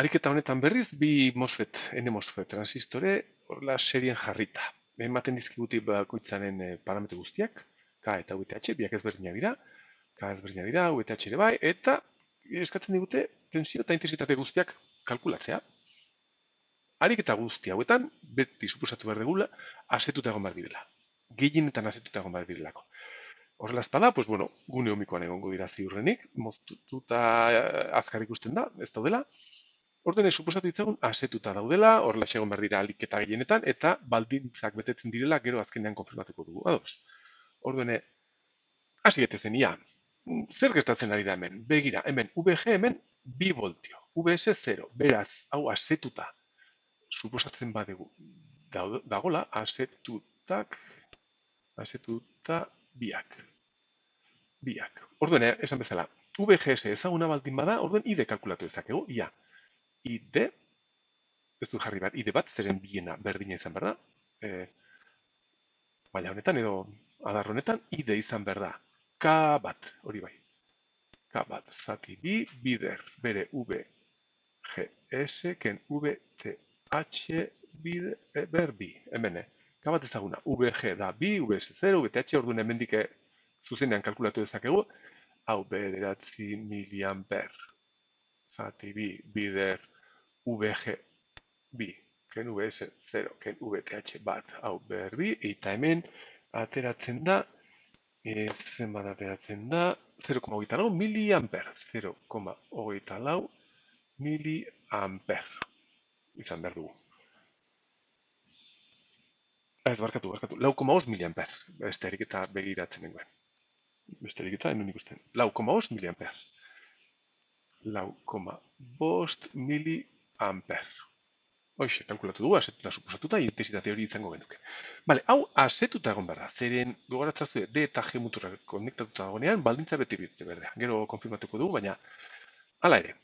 Ariketa honetan berriz, bi MOSFET, N-MOSFET transistore, horrela serien jarrita. Ematen dizkiguti bakoitzaren parametro guztiak, K eta VTH, biak ezberdinak dira, K ezberdinak dira, VTH ere bai, eta eskatzen digute tensio eta intensitate guztiak kalkulatzea. Ariketa guzti hauetan, beti suposatu behar dugula, asetuta egon behar direla. Gehienetan asetuta egon behar direlako. Horrela ezpada, pues bueno, gune omikoan egongo dira ziurrenik, moztuta azkar ikusten da, ez daudela. Ordene, suposatu ditzagun, asetuta daudela, horrela egon behar dira aliketa gehienetan, eta baldintzak betetzen direla, gero azkenean konfirmatuko dugu. Ados. Ordene, hasi getezen, ia, zer gertatzen ari da hemen? Begira, hemen, VG hemen, 2 voltio, VS 0, beraz, hau asetuta, suposatzen badegu, dagola, asetuta biak. Orduen, esan bezala, VGS ezaguna baldin bada, orduen ID kalkulatu dezakegu, ia. ID, ez du jarri bat, ID bat, zeren biena berdina izan behar da. Maila honetan edo adar honetan, ID izan behar da. K bat, hori bai. K bat, zati bi, bider, bere VGS, ken VTH, ber bi, hemen, K bat ezaguna, VG da bi, VS 0, VTH, orduen hemendik zuzenean kalkulatu dezakegu, hau bederatzi miliamper, zati bi, bider, VG bi, ken VS 0, ken VTH bat, hau berbi, eta hemen ateratzen da, zenbat ateratzen da, 0,24 miliamper, 0,24 miliamper, izan behar dugu. Ez, barkatu, 4,5 miliamper, besterik eta begiratzen nengoen. Besterik eta hemen ikusten, 4,5 miliamper. 4,5 miliamper. Hoxe, kalkulatu dugu, asetuta suposatuta, intensitate hori izango genuke. Bale, hau asetuta egon behar da, zeren gogoratzazue D eta G muturra konektatuta dagoenean, baldintza beti berdea. Gero konfirmatuko dugu, baina hala ere,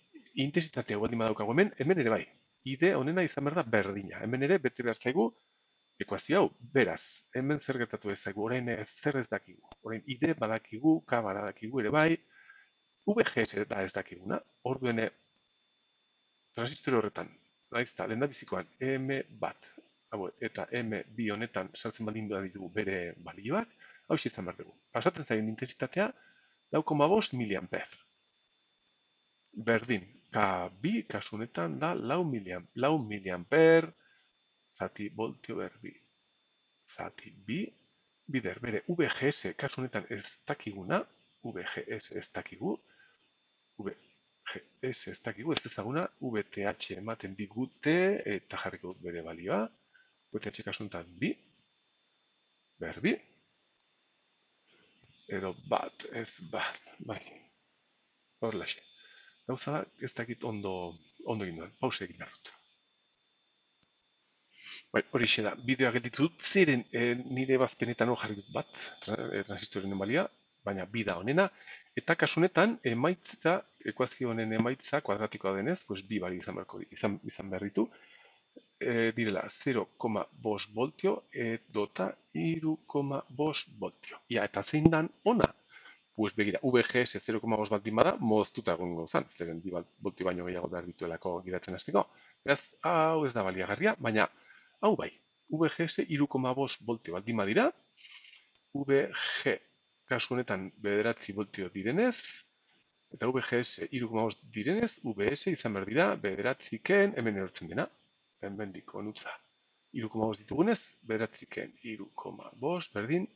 intensitate hau baldin badaukagu hemen ere bai. ID honena izan behar da berdina. Hemen ere bete behar zaigu ekuazio hau, beraz, hemen zer gertatu ez zaigu, orain zer ez dakigu. Orain ID badakigu, K badakigu ere bai, VGS da ez dakiguna, orduen transistore horretan, naizta, lehen da bizikoan, M bat, eta M bi honetan sartzen baldin ditugu bere balioak, hau izan behar dugu. Pasatzen zaien intensitatea, 4,5 miliamper. Berdin, K2, kasu honetan da 4 miliamper, zati voltio berbi. Zati bi, bider, bere VGS, kasu honetan ez dakiguna, VGS ez dakigu, VGS ez dakigu, ez ezaguna, VTH ematen digute, eta jarriko bere balioa, VTH kasu honetan bi, berbi, edo bat, ez bat, bai, horrelaxe. Gauza da, ez dakit ondo egin duen, pause egin behar dut. Bai, hori da, bideoa gelditu dut, zeren nire bazpenetan hor jarri dut bat, transistoren balia, baina bida honena, eta kasunetan emaitza, ekuazio honen emaitza kuadratikoa denez, pues bi bali izan behar ditu, direla 0,5 voltio edota 3,5 voltio. Ia, eta zein dan ona? Pues begira, VGS 0,5 baldin bada, moztuta egongo zan, zeren 2 voltio baino gehiago behar dituelako giratzen hasteko. Beraz, hau ez da baliagarria, baina hau bai, VGS 3,5 voltio baldin badira, VG kasu honetan 9 voltio direnez, eta VGS 3,5 direnez, VS izan behar dira 9 ken hemen erortzen dena, hemendik onutza. 3,5 ditugunez, 9 ken 3,5 berdin,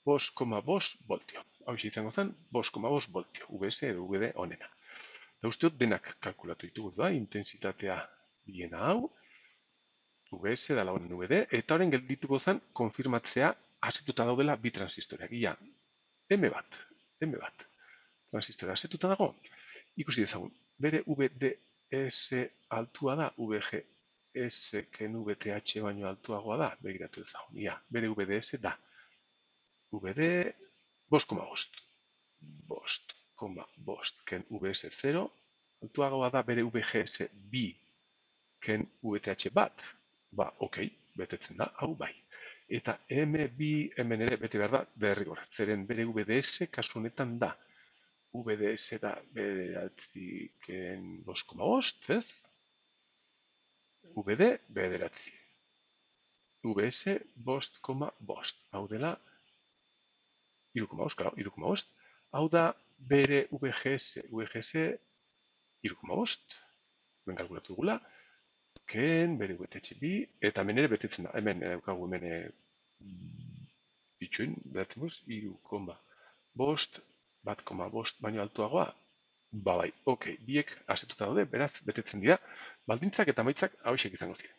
5,5 voltio. Hau izango zen, 5,5 voltio, VS edo VD honena. Eta usteot denak kalkulatu ditugu da, intensitatea biena hau, VS da honen VD, eta horren geldituko zen konfirmatzea asetuta daudela bi transistoreak. Ia, M bat, transistorea asetuta dago, ikusi dezagun, bere VDS altua da, VGS ken VTH baino altuagoa da, begiratu dezagun. Ia, bere VDS da, VD 5,5. 5,5 ken VS 0, altuagoa da bere VGS bi ken VTH bat, ba, ok, betetzen da, hau bai. Eta M2 hemen ere bete behar da derrigor, zeren bere VDS kasu honetan da. VDS da bederatzi ken 5,5, ez? VD bederatzi. VS bost koma bost. Hau dela, 3,5, claro, 3,5. Hau da bere VGS 3,5. Ben kalkulatu dugula. Ken, bere VTH bi, eta hemen ere betetzen da. Hemen, daukagu hemen bitxuin, beratzen buz, 3,5, 1,5 baino altuagoa. Ba bai, ok, biek asetuta daude, beraz, betetzen dira, baldintzak eta maitzak hauexek izango ziren.